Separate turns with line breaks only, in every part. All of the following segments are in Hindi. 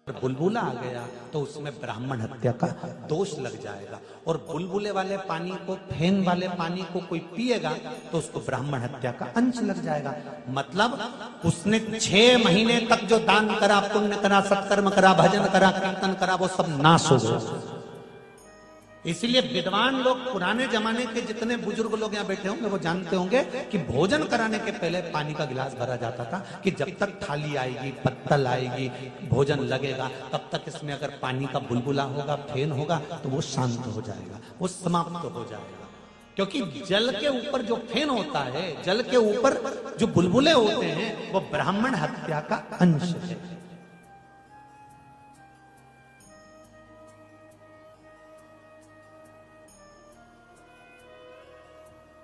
बुलबुला आ गया तो उसमें ब्राह्मण हत्या का दोष लग जाएगा। और बुलबुले वाले पानी को, फेन वाले पानी को कोई पिएगा तो उसको ब्राह्मण हत्या का अंश लग जाएगा। मतलब उसने 6 महीने तक जो दान करा, पुण्य करा, सत्कर्म करा, भजन करा, कीर्तन करा, वो सब नाश हो गया। इसलिए विद्वान लोग, पुराने जमाने के जितने बुजुर्ग लोग यहाँ बैठे होंगे वो जानते होंगे कि भोजन कराने के पहले पानी का गिलास भरा जाता था कि जब तक थाली आएगी, पत्तल आएगी, भोजन लगेगा, तब तक इसमें अगर पानी का बुलबुला होगा, फेन होगा तो वो शांत हो जाएगा, वो समाप्त हो जाएगा। क्योंकि जल के ऊपर जो फेन होता है, जल के ऊपर जो बुलबुले होते हैं, वो ब्राह्मण हत्या का अंश है।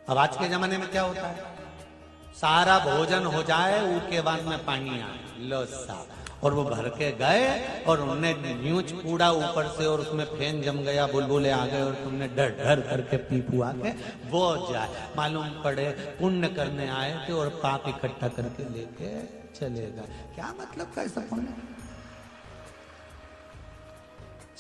अब आज के जमाने में क्या होता है, सारा भोजन हो जाए, उसके बाद में पानी आए, लो साहब, और वो भर के गए और उन्होंने न्यूच कूड़ा ऊपर से और उसमें फेन जम गया, बुलबुले आ गए और तुमने डर डर करके पी पुआ के वो जाए, मालूम पड़े पुण्य करने आए थे और पाप इकट्ठा करके लेके चले गए। क्या मतलब का ऐसा पुण्य?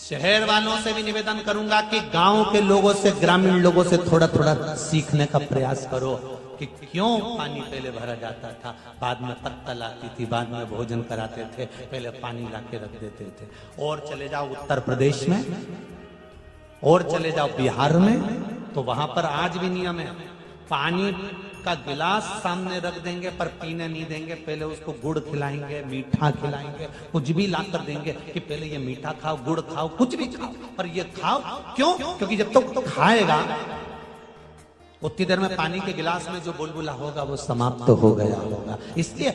शहर वालों से भी निवेदन करूंगा कि गांव के लोगों से, ग्रामीण लोगों से थोड़ा थोड़ा सीखने का प्रयास करो कि क्यों पानी पहले भरा जाता था, बाद में पत्तल आती थी, बाद में भोजन कराते थे, पहले पानी लाके रख देते थे। और चले जाओ उत्तर प्रदेश में, और चले जाओ बिहार में, तो वहां पर आज भी नियम है, पानी का गिलास सामने रख देंगे पर पीने नहीं देंगे, पहले उसको गुड़ खिलाएंगे, मीठा खिलाएंगे, कुछ भी ला कर देंगे कि पहले ये मीठा खाओ, गुड़ खाओ, कुछ भी खाओ, पर ये खाओ। क्यों? क्योंकि जब तक तो खाएगा उतनी देर में पानी के गिलास में जो बुलबुला होगा वो समाप्त हो गया होगा। इसलिए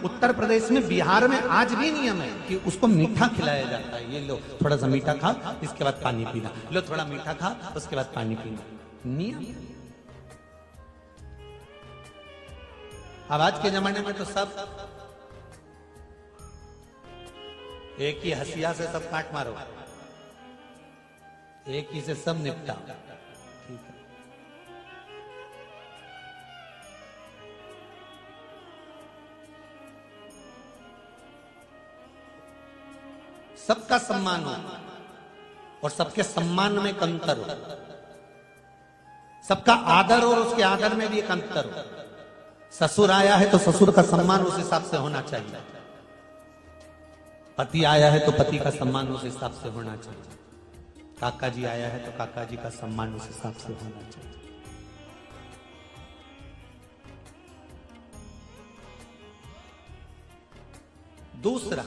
उत्तर प्रदेश में, बिहार में आज भी नियम है कि उसको मीठा खिलाया जाता है। ये लो थोड़ा सा मीठा खाओ, इसके बाद पानी पीना, लो थोड़ा मीठा खाओ, उसके बाद पानी पीना, नियम। अब आज के जमाने में तो सब एक ही हसिया से सब काट मारो, एक ही से सब निपटा, ठीक है। सबका सम्मान हो और सबके सम्मान में एक अंतर हो, सबका आदर हो और उसके आदर में भी एक अंतर हो। ससुर आया है तो ससुर का सम्मान उस हिसाब से होना चाहिए, पति आया है तो पति का सम्मान उस हिसाब से होना चाहिए, काका जी आया है तो काका जी का सम्मान उस हिसाब से होना चाहिए। दूसरा,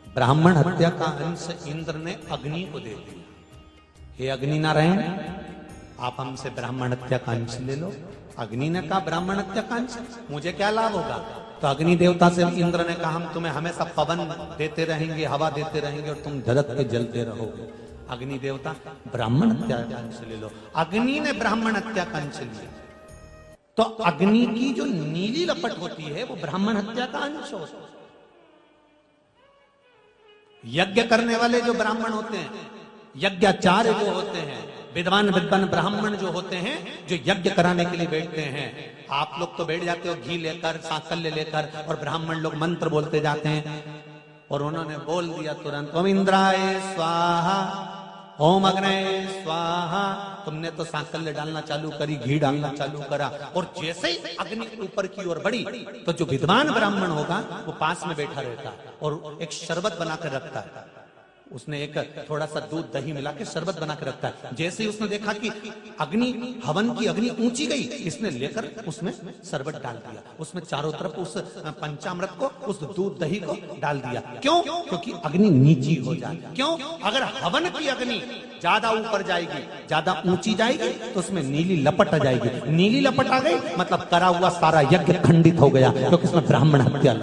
ब्राह्मण हत्या का अंश इंद्र ने अग्नि को दे दिया। हे अग्नि नारायण, आप हमसे ब्राह्मण हत्या का अंश ले लो। अग्नि ने कहा ब्राह्मण हत्या का अंश, मुझे क्या लाभ होगा? तो अग्नि देवता से इंद्र ने कहा हम तुम्हें हमेशा पवन देते रहेंगे, हवा देते रहेंगे और तुम धरत पे जलते रहोगे। अग्नि देवता, ब्राह्मण हत्या का अंश ले लो। अग्नि ने ब्राह्मण हत्या का अंश लिया। तो अग्नि की जो नीली लपट होती है वो ब्राह्मण हत्या का अंश होता है। यज्ञ करने वाले जो ब्राह्मण होते हैं, यज्ञाचार्य जो होते हैं, विद्वान विद्वान ब्राह्मण जो होते हैं, जो यज्ञ कराने के लिए बैठते हैं, आप लोग तो बैठ जाते हो घी लेकर, सांकल्य लेकर, और ब्राह्मण लोग मंत्र बोलते जाते हैं। और उन्होंने बोल दिया तुरंत, ओम इंद्राय स्वाहा, ओम अग्नये स्वाहा। तुमने तो सांकल्य डालना चालू करी, घी डालना चालू करा, और जैसे ही अग्नि ऊपर की ओर बढ़ी तो जो विद्वान ब्राह्मण होगा वो पास में बैठा रहता और एक शरबत बनाकर रखता है। उसने एक थोड़ा सा दूध दही मिला के शरबत बना के रखता है। जैसे ही उसने देखा कि अग्नि, हवन की अग्नि ऊंची गई, इसने लेकर उसमें शरबत डाल दिया, उसमें चारों तरफ उस पंचामृत को, उस दूध दही को डाल दिया। क्यों? क्योंकि अग्नि नीची हो जाए। क्यों? अगर हवन की अग्नि ज्यादा ऊपर जाएगी, ज्यादा ऊंची जाएगी, तो उसमें नीली लपट आ जाएगी। नीली लपट आ गई मतलब करा हुआ सारा यज्ञ खंडित हो गया, क्योंकि उसमें ब्राह्मण हत्या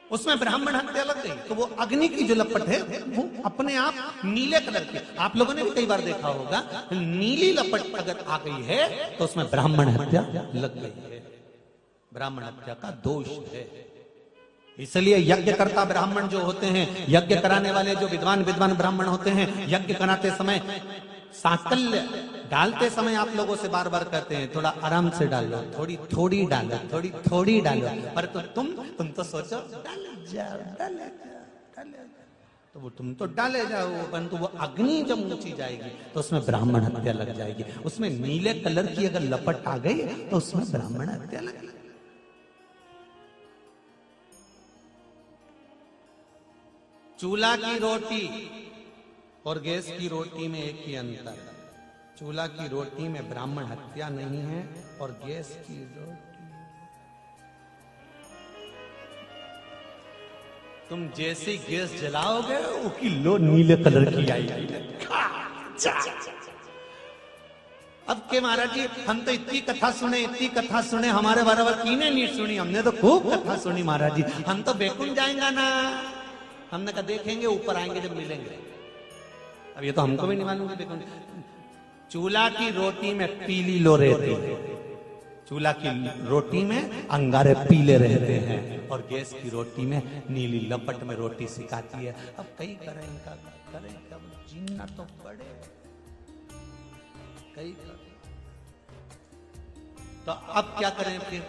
उसमें ब्राह्मण हत्या लग गई। तो वो अग्नि की जो लपट है वो अपने आप नीले कलर की, आप लोगों ने भी कई बार देखा होगा, नीली लपट अगर आ गई है तो उसमें ब्राह्मण हत्या लग गई है, ब्राह्मण हत्या का दोष है। इसलिए यज्ञ करता ब्राह्मण जो होते हैं, यज्ञ कराने वाले जो विद्वान विद्वान ब्राह्मण होते हैं, यज्ञ कराते समय सांकल्य डालते समय आप लोगों से बार बार कहते हैं थोड़ा आराम से डालो, थोड़ी थोड़ी डालो, थोड़ी थोड़ी डालो, पर तो तुम तो सोचो डाले जाओ, डाले जाओ, डाले जाओ, तो वो तुम तो डाले जाओ, परंतु वो अग्नि जब ऊंची जाएगी तो उसमें ब्राह्मण हत्या लग जाएगी। उसमें नीले कलर की अगर लपट आ गई तो उसमें ब्राह्मण हत्या लग जाएगी। चूल्हा की रोटी और गैस की रोटी में एक ही अंतर है। चूल्हा की रोटी में ब्राह्मण हत्या नहीं है और गैस की रोटी तुम जैसे गैस जलाओगे वो किलो नीले कलर की आएगी। अब के महाराज जी हम तो इतनी कथा सुने, हमारे बराबर किने नहीं सुनी, हमने तो खूब कथा सुनी महाराज जी, हम तो बेकुंठ जाएंगे ना। हमने कहा देखेंगे ऊपर आएंगे जब मिलेंगे। अब ये तो हमको भी नहीं मालूम है। देखो चूल्हा की रोटी में पीली लो रहती है, चूल्हा की रोटी में अंगारे पीले रहते हैं और गैस की रोटी में नीली लपट में रोटी सिकाती है। अब कई करें इनका करें कब जीना तो पड़े, कई करें तो अब क्या करें फिर?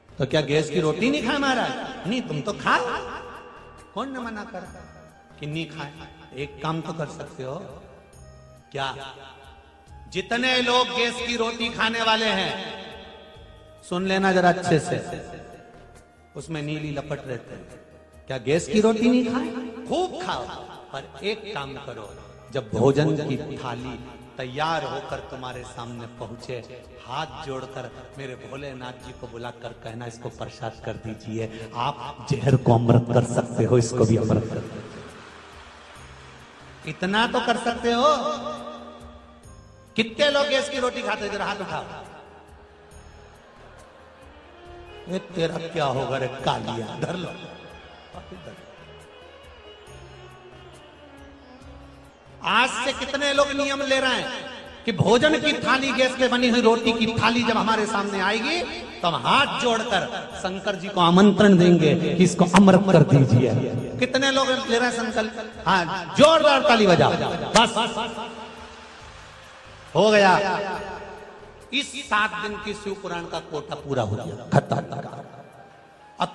तो क्या गैस की रोटी नहीं खाए महाराज? नहीं, तुम तो खा, कौन न मना कर कि नहीं खाए। एक काम तो कर सकते हो क्या? जितने लोग गैस की रोटी खाने वाले हैं सुन लेना जरा अच्छे से, उसमें नीली लपट रहते हैं। क्या गैस की रोटी नहीं खाए? खूब खाओ, पर एक काम करो, जब भोजन की थाली तैयार होकर तुम्हारे सामने पहुंचे, हाथ जोड़कर मेरे भोलेनाथ जी को बुलाकर कहना इसको प्रसाद कर दीजिए। आप जहर को अमृत कर सकते हो, इसको भी अमृत कर सकते हो। इतना तो कर सकते हो। कितने लोग गैस की रोटी खाते? जरा हाथ उठाओ। ये तेरा क्या होगा रे कालिया? धर लो। आज से कितने लोग नियम ले रहे हैं कि भोजन की थाली, गैस पे बनी हुई रोटी की थाली जब हमारे सामने आएगी तो हम हाथ जोड़कर शंकर जी को आमंत्रण देंगे कि इसको अमृत कर दीजिए। कितने लोग ले रहे हैं संकल्प? हाँ, जोरदार ताली बजाओ। बस हो गया। इस 7 दिन की शिव पुराण का कोटा पूरा हो गया, खत्म। अब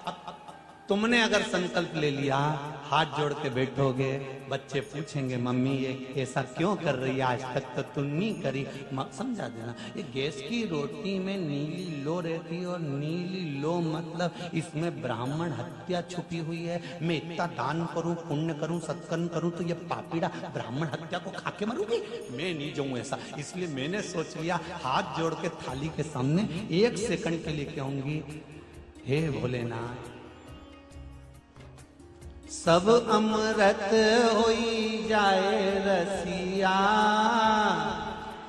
तुमने अगर संकल्प ले लिया, हाथ जोड़ के बैठोगे, बच्चे पूछेंगे मम्मी ये ऐसा क्यों कर रही है, आज तक तो तुम नहीं करी। समझा देना, ये गैस की रोटी में नीली लो रहती है और नीली लो मतलब इसमें ब्राह्मण हत्या छुपी हुई है। मैं इतना दान करूं, पुण्य करूं, सत्कर्म करूं तो ये पापीड़ा ब्राह्मण हत्या को खा के मरूंगी? मैं नहीं जाऊं ऐसा। इसलिए मैंने सोच लिया, हाथ जोड़ के थाली के सामने 1 सेकंड के लिए कहूंगी, हे भोलेनाथ सब अमृत होई जाए रसिया,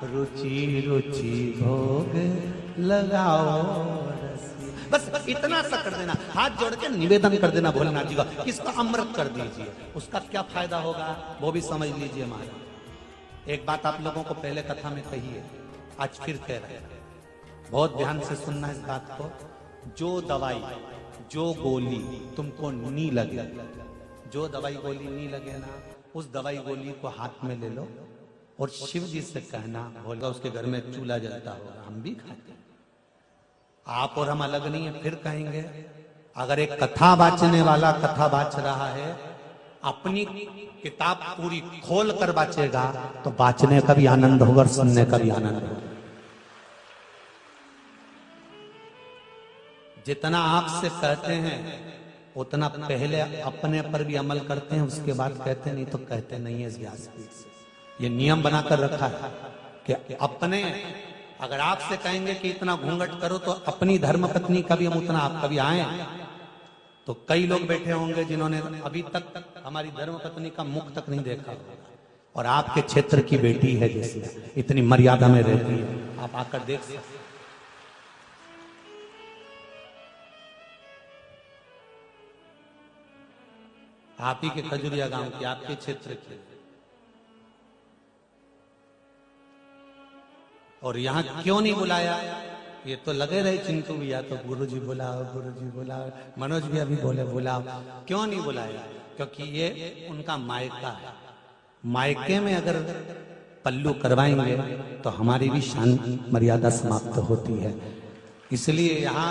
रुचि रुचि भोग लगाओ रसिया। बस इतना सा कर देना, हाथ जोड़ के निवेदन कर देना भोलेनाथ जी का, किसका अमृत कर दीजिए। उसका क्या फायदा होगा वो भी समझ लीजिए महाराज। एक बात आप लोगों को पहले कथा में कही है, आज फिर कह रहे हैं, बहुत ध्यान से सुनना इस बात को। जो दवाई, जो गोली तुमको नहीं लगे, जो दवाई गोली नहीं लगे ना, उस दवाई गोली को हाथ में ले लो और शिव जी से कहना, बोलगा उसके घर में चूल्हा जलता होगा, हम भी खाते हैं, आप और हम अलग नहीं है। फिर कहेंगे, अगर एक कथा बाचने वाला कथा बाच रहा है, अपनी किताब पूरी खोल कर बाचेगा तो बाचने का भी आनंद होगा और सुनने का भी आनंद होगा। जितना आपसे कहते हैं उतना पहले अपने पर भी अमल करते हैं, उसके बाद कहते नहीं तो कहते नहीं है। इस व्यासपीठ से ये नियम बनाकर रखा है कि अपने, अगर आपसे कहेंगे कि इतना घूंघट करो तो अपनी धर्मपत्नी का भी हम उतना, आप कभी आए तो कई लोग बैठे होंगे जिन्होंने अभी तक हमारी धर्मपत्नी का मुख तक नहीं देखा, और आपके क्षेत्र की बेटी है जिसमें इतनी मर्यादा में रहती है, आप आकर देख सकते। आप ही के खजुरिया गांव की, आपके क्षेत्र की, और यहां क्यों नहीं बुलाया? ये तो लगे रहे चिंटू भैया तो गुरुजी बुलाओ, गुरुजी बुलाओ, मनोज भैया भी बोले बुलाओ, क्यों नहीं बुलाया? क्योंकि ये उनका मायका है। मायके में अगर पल्लू करवाएंगे तो हमारी भी शान मर्यादा समाप्त होती है। इसलिए यहाँ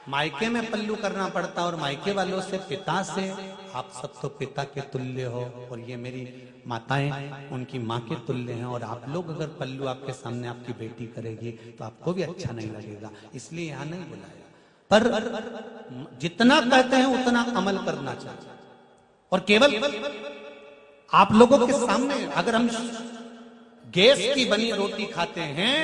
मायके में पल्लू करना पड़ता और मायके वालों से, पिता से, आप सब तो पिता के तुल्य हो और ये मेरी माताएं उनकी माँ के तुल्य हैं, और आप लोग अगर पल्लू आपके सामने आपकी बेटी करेगी तो आपको भी अच्छा नहीं लगेगा, इसलिए यहाँ नहीं बुलाया। पर जितना कहते हैं उतना अमल करना चाहिए। और केवल आप लोगों के सामने अगर हम गैस की बनी रोटी खाते हैं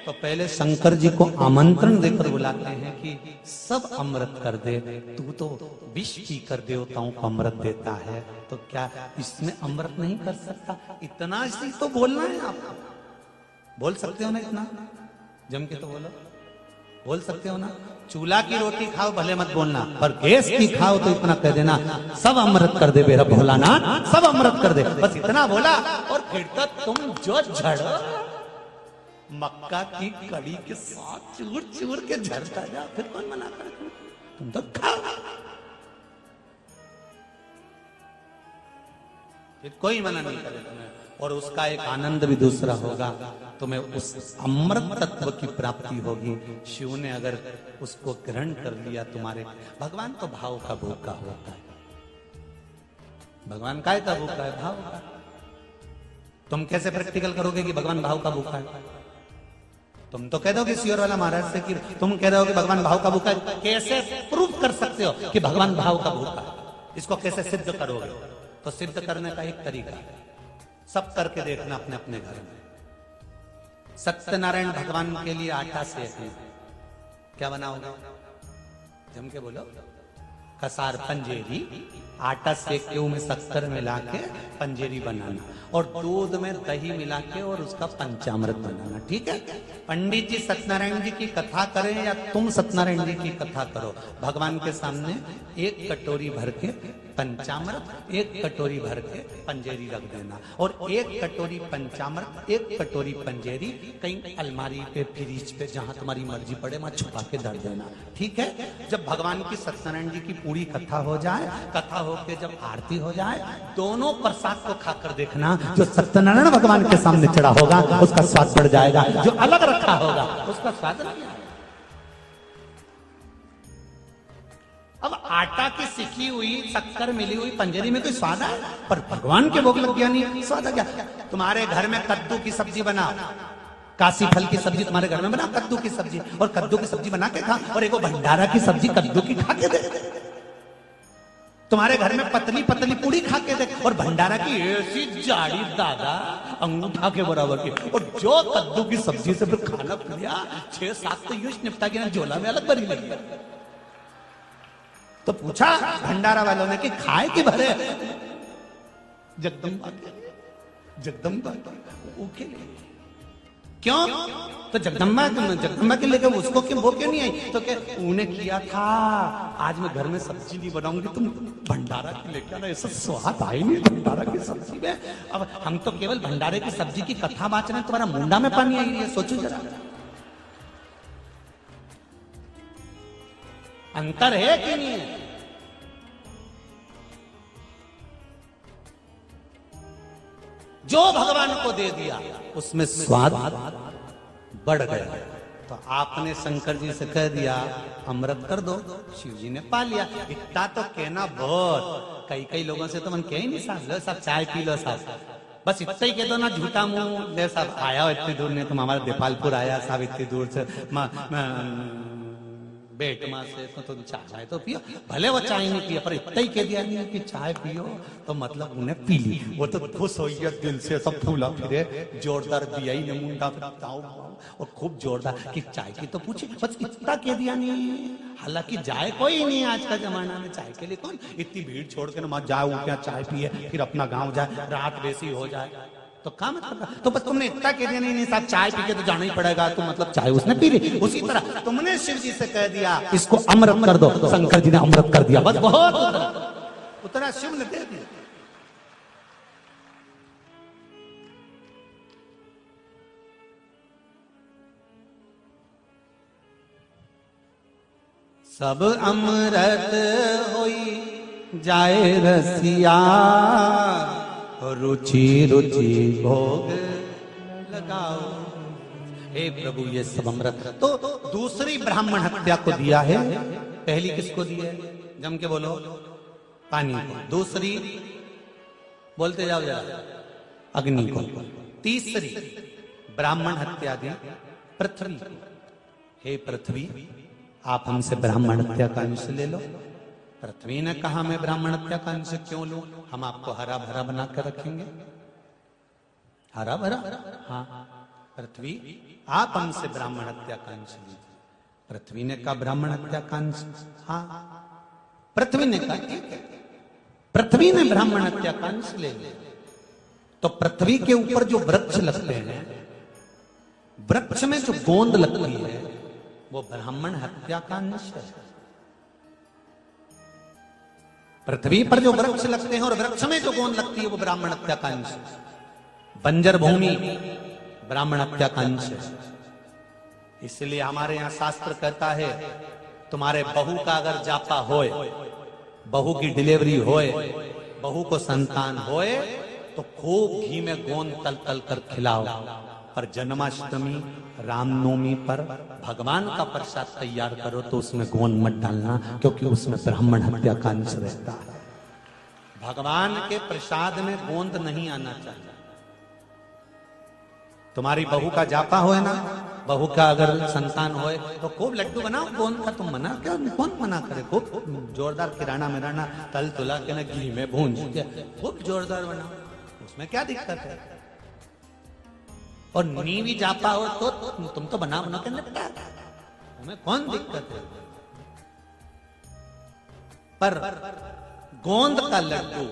तो पहले शंकर जी को आमंत्रण देकर बुलाते हैं कि सब अमृत कर दे, तू तो विष पी कर देवताओं को अमृत देता है, तो क्या इसमें अमृत नहीं कर सकता? इतना सी तो बोलना है आपको। बोल सकते हो ना? इतना जम के तो बोलो, बोल सकते हो ना? चूल्हा की रोटी खाओ भले मत बोलना, पर गैस की खाओ तो इतना कह देना, सब अमृत कर दे मेरा भोलानाथ, सब अमृत कर दे, बस इतना बोला। और फिर तो तुम जो झड़ मक्का की कड़ी के साथ चूर चूर के झड़ता जा, फिर कौन मना कर? तुम तो खाओ, फिर कोई मना नहीं करे तुम्हें। और उसका एक आनंद भी दूसरा होगा, तुम्हें उस अमृत तत्व की प्राप्ति होगी। शिव ने अगर उसको ग्रहण कर लिया तुम्हारे, भगवान तो भाव का भूखा होता है। भगवान काय का भूखा है? भाव का। तुम कैसे प्रैक्टिकल करोगे कि भगवान भाव का भूखा है? तुम तो कह दोगे सियोर वाला महाराज से कि तुम कह रहे हो कि भगवान भाव का भूखा है, कैसे प्रूफ कर सकते हो कि भगवान भाव का भूखा है? इसको कैसे सिद्ध करोगे? तो सिद्ध करने का एक तरीका है, सब करके देखना अपने अपने घर में। सत्यनारायण भगवान के लिए आटा सेकना, क्या बनाओगे? जम के बोलो। कसार पंजेरी, आटा सेक के उसमें शक्कर मिला के पंजेरी बनाना, और दूध में दही मिला के और उसका पंचामृत बनाना, ठीक है? पंडित जी सत्यनारायण जी की कथा करें या तुम सत्यनारायण जी की कथा करो, भगवान के सामने एक कटोरी भर के पंचामृत, एक कटोरी भर के पंजेरी रख देना, और एक कटोरी पंचामृत, एक कटोरी पंजेरी कहीं अलमारी पे, फ्रिज पे, जहां तुम्हारी मर्जी पड़े वहां छुपा के धर देना, ठीक है? जब भगवान की सत्यनारायण जी की पूरी कथा हो जाए, कथा होके जब आरती हो जाए, दोनों प्रसाद को खाकर देखना, जो सत्यनारायण भगवान के सामने चढ़ा होगा उसका स्वाद बढ़ जाएगा, जो अलग रखा होगा उसका स्वाद नहीं आएगा। अब आटा की सिकी हुई, शक्कर मिली हुई पंजेरी में कोई स्वाद है? पर भगवान के भोग लग गया नहीं, स्वाद आ गया। तुम्हारे घर में कद्दू की सब्जी बनाओ, काशी फल की सब्जी तुम्हारे घर में बना, कद्दू की सब्जी, और कद्दू की सब्जी बना के खा, और एक भंडारा की सब्जी कद्दू की खा के दे। तुम्हारे घर में पतली पतली पूड़ी खा के दे, और भंडारा की ऐसी जाड़ी दादा अंगूठा के बराबर की, और जो कद्दू की सब्जी से फिर खाना पिया 6-7 तो यूं निपटा के झोला में अलग भरी लगी। तो पूछा भंडारा वालों ने कि खाए कि भरे? जगदम्बा के लिए। क्यों? तो जगदम्बा के लेकर उसको क्यों, वो क्यों नहीं आई? तो क्या उन्हें किया था, आज मैं घर में सब्जी नहीं बनाऊंगी, तुम भंडारा की लेके आना, ऐसा स्वाद आई नहीं भंडारा की सब्जी में। अब हम तो केवल भंडारे की सब्जी की कथा बाँच रहे हैं, तुम्हारा मुंडा में पानी आई रही है, सोचो जरा। अंतर है कि नहीं है? जो भगवान को दे दिया उसमें स्वाद बढ़ गया। तो आपने शंकर जी से कह दिया अमृत कर दो, शिव जी ने पा लिया। इतना तो कहना बहुत, कई लोगों से तो मन कह ही नहीं, साहब लो साहब चाय पी लो साहब, बस इतना ही कह दो ना, झूठा मुंह ले साहब, आया हो इतनी दूर ने, तुम हमारे देपालपुर आया साहब इतनी दूर से, बेटमा से, तो तुम चाय तो पियो, भले वो चाय नहीं पिया, पर इतना ही कह दिया नहीं कि चाय पियो, तो मतलब उन्हें पी ली। वो तो खुश हो गया दिल से, सब फूला फिरे, जोरदार दिया ही ने मुंडा और खूब जोरदार कि चाय की तो पूछी, बस इतना कह दिया नहीं। हालांकि जाए कोई नहीं आज का जमाना में, चाय के लिए कौन इतनी भीड़ छोड़ के ना जाए, वो क्या चाय पिए फिर अपना गाँव जाए, रात वैसी हो जाए, तो काम मतलब। तो बस तुमने इतना कह दिया नहीं साहब चाय पी के तो जाना ही पड़ेगा, तो मतलब चाय उसने पी ली। उसी तरह तुमने शिव जी से कह दिया इसको अमृत कर दो, शंकर जी ने अमृत कर दिया, बस बहुत उतना शिव ने दे दिया। सब अमृत होई जाए रसिया, रुचि रुचि भोग हे प्रभु ये सब अमृत। तो दूसरी ब्राह्मण हत्या को दिया है, पहली किसको दी है? जम के बोलो, पानी को। दूसरी बोलते जाओ जरा, अग्नि को। तीसरी ब्राह्मण हत्या दी पृथ्वी को। हे पृथ्वी, आप हमसे ब्राह्मण हत्या का अंश ले लो। पृथ्वी ने कहा मैं ब्राह्मण हत्या का अंश क्यों लूं, हम आपको हरा भरा बना कर रखेंगे। हरा भरा? हाँ। पृथ्वी, आप हमसे ब्राह्मण हत्या का अंश लीजिए। पृथ्वी ने कहा ब्राह्मण हत्या का अंश? हाँ। पृथ्वी ने कहा ठीक है। पृथ्वी ने ब्राह्मण हत्या का अंश ले लिया। तो पृथ्वी के ऊपर जो वृक्ष लगते हैं, वृक्ष में जो गोंद लगती है, वो ब्राह्मण हत्या का अंश है। पृथ्वी पर जो वृक्ष लगते हैं और वृक्ष में जो गोंद लगती है, वो ब्राह्मण हत्या का अंश है। बंजर भूमि ब्राह्मण हत्या का अंश है। इसलिए हमारे यहां शास्त्र कहता है, तुम्हारे बहू का अगर जापा होए, बहू की डिलीवरी होए, बहू को संतान होए, तो खूब घी में गोंद तल तल कर खिलाओ। पर जन्माष्टमी, रामनवमी पर भगवान का प्रसाद तैयार करो तो उसमें गोंद मत डालना, क्योंकि उसमें ब्राह्मण हत्या का अंश रहता है। भगवान के प्रसाद में गोंद नहीं आना चाहिए। तुम्हारी बहू का जापा होए ना, बहू का अगर संतान होए, तो खूब लड्डू बनाओ गोंद का। तुम मना क्या, कौन मना करे? खूब जोरदार किराना मिराना तल तुला के ना घी में भूंज के खूब जोरदार बनाओ, उसमें क्या दिक्कत है? और नीवी जापा हो तो तुम तो बना बना के निपटा, तुम्हें कौन दिक्कत है? पर गोंद का लड्डू